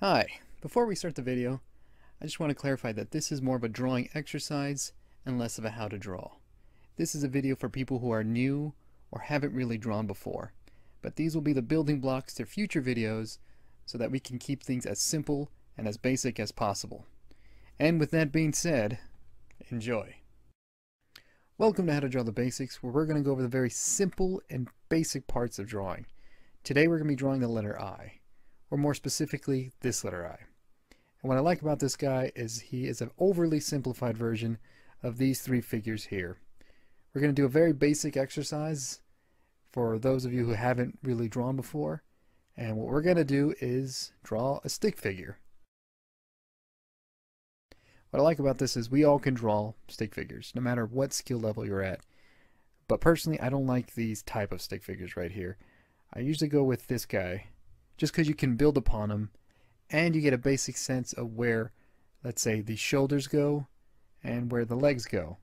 Hi, before we start the video, I just want to clarify that this is more of a drawing exercise and less of a how to draw. This is a video for people who are new or haven't really drawn before, but these will be the building blocks to future videos so that we can keep things as simple and as basic as possible. And with that being said, enjoy. Welcome to How to Draw the Basics, where we're going to go over the very simple and basic parts of drawing. Today we're going to be drawing the letter I, or more specifically, this letter I. And what I like about this guy is he is an overly simplified version of these three figures here. We're going to do a very basic exercise for those of you who haven't really drawn before. And what we're going to do is draw a stick figure. What I like about this is we all can draw stick figures, no matter what skill level you're at. But personally, I don't like these type of stick figures right here. I usually go with this guy, just because you can build upon them, and you get a basic sense of where, let's say, the shoulders go, and where the legs go.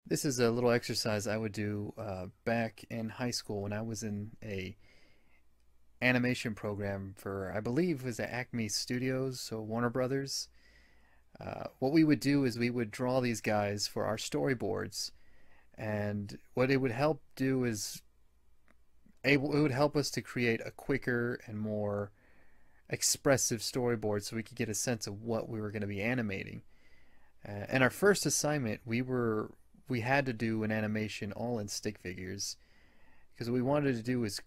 This is a little exercise I would do back in high school when I was in a animation program for, I believe, was at Acme Studios, so Warner Brothers. What we would do is we would draw these guys for our storyboards, and what it would help do is it would help us to create a quicker and more expressive storyboard so we could get a sense of what we were going to be animating. And our first assignment, we had to do an animation all in stick figures, because what we wanted to do is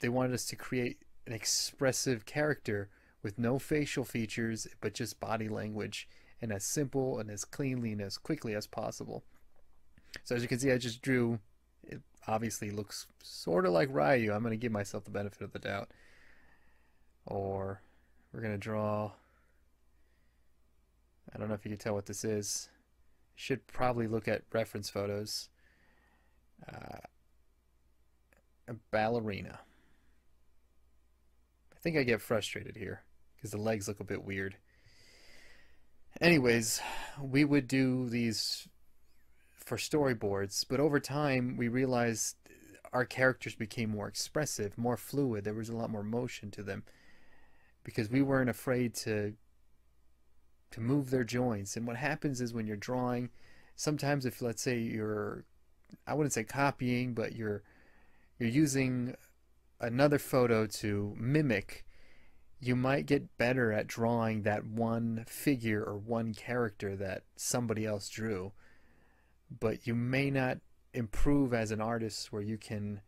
they wanted us to create an expressive character with no facial features but just body language, and as simple and as cleanly and as quickly as possible. So as you can see, I just drew, it obviously looks sort of like Ryu. I'm going to give myself the benefit of the doubt. Or we're going to draw, I don't know if you can tell what this is. Should probably look at reference photos. A ballerina. I think I get frustrated here because the legs look a bit weird. Anyways, we would do these for storyboards, but over time we realized our characters became more expressive, more fluid. There was a lot more motion to them because we weren't afraid to move their joints. And what happens is when you're drawing, sometimes if, let's say, you're, I wouldn't say copying, but you're using another photo to mimic, you might get better at drawing that one figure or one character that somebody else drew, but you may not improve as an artist where you can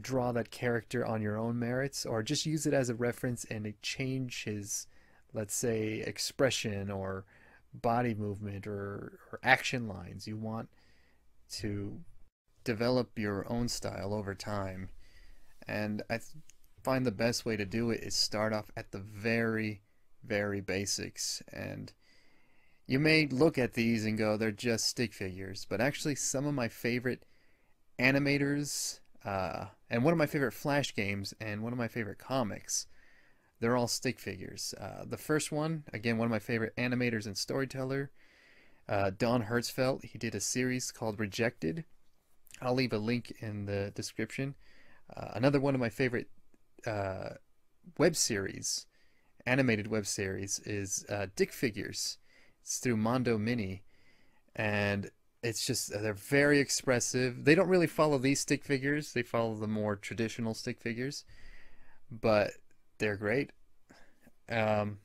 draw that character on your own merits, or just use it as a reference and change his, let's say, expression or body movement or action lines. You want to develop your own style over time, and I find the best way to do it is start off at the very, very basics. And you may look at these and go, they're just stick figures, but actually some of my favorite animators and one of my favorite Flash games and one of my favorite comics, they're all stick figures. The first one, again, one of my favorite animators and storyteller, Don Hertzfeldt. He did a series called Rejected. I'll leave a link in the description. Another one of my favorite web series, animated web series, is Dick Figures. It's through Mondo Mini, and it's just, they're very expressive. They don't really follow these stick figures, they follow the more traditional stick figures, but they're great. And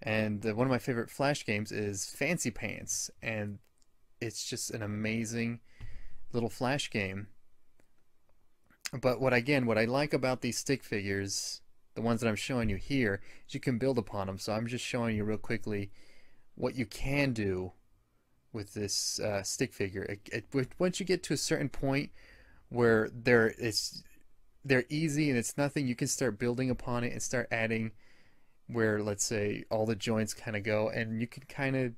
one of my favorite Flash games is Fancy Pants, and it's just an amazing little Flash game. But what I like about these stick figures, the ones that I'm showing you here, is you can build upon them. So I'm just showing you real quickly what you can do with this stick figure. Once you get to a certain point where they're easy and it's nothing, you can start building upon it and start adding where, let's say, all the joints kind of go, and you can kind of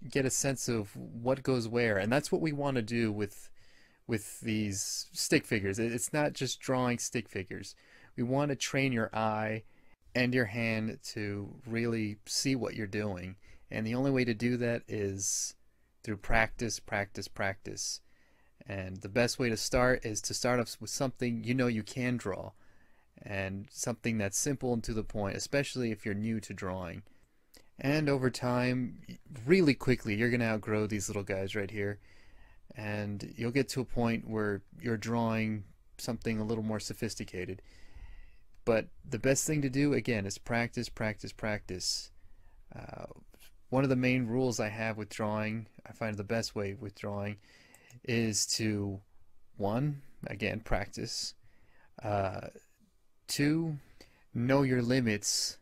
get a sense of what goes where. And that's what we want to do with these stick figures. It's not just drawing stick figures. We want to train your eye and your hand to really see what you're doing. And the only way to do that is through practice, practice, practice. And the best way to start is to start off with something you know you can draw. and something that's simple and to the point, especially if you're new to drawing. And over time, really quickly, you're going to outgrow these little guys right here, and you'll get to a point where you're drawing something a little more sophisticated. But the best thing to do, again, is practice, practice, practice. One of the main rules I have with drawing, I find the best way with drawing, is to, one, again, practice. Two, know your limits.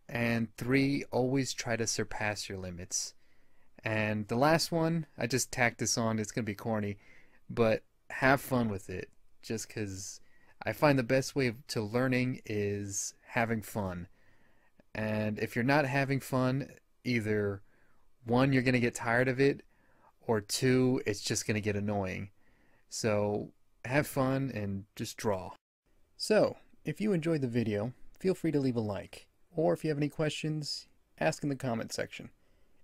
And three, always try to surpass your limits. And the last one, I just tacked this on, it's going to be corny, but have fun with it. Just because I find the best way to learning is having fun. And if you're not having fun, either one, you're going to get tired of it, or two, it's just going to get annoying. So have fun and just draw. So, if you enjoyed the video, feel free to leave a like. Or if you have any questions, ask in the comment section.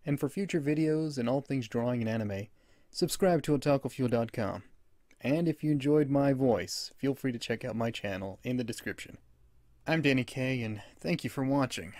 And for future videos and all things drawing and anime, subscribe to OtakuFuel.com. And if you enjoyed my voice, feel free to check out my channel in the description. I'm Danny K, and thank you for watching.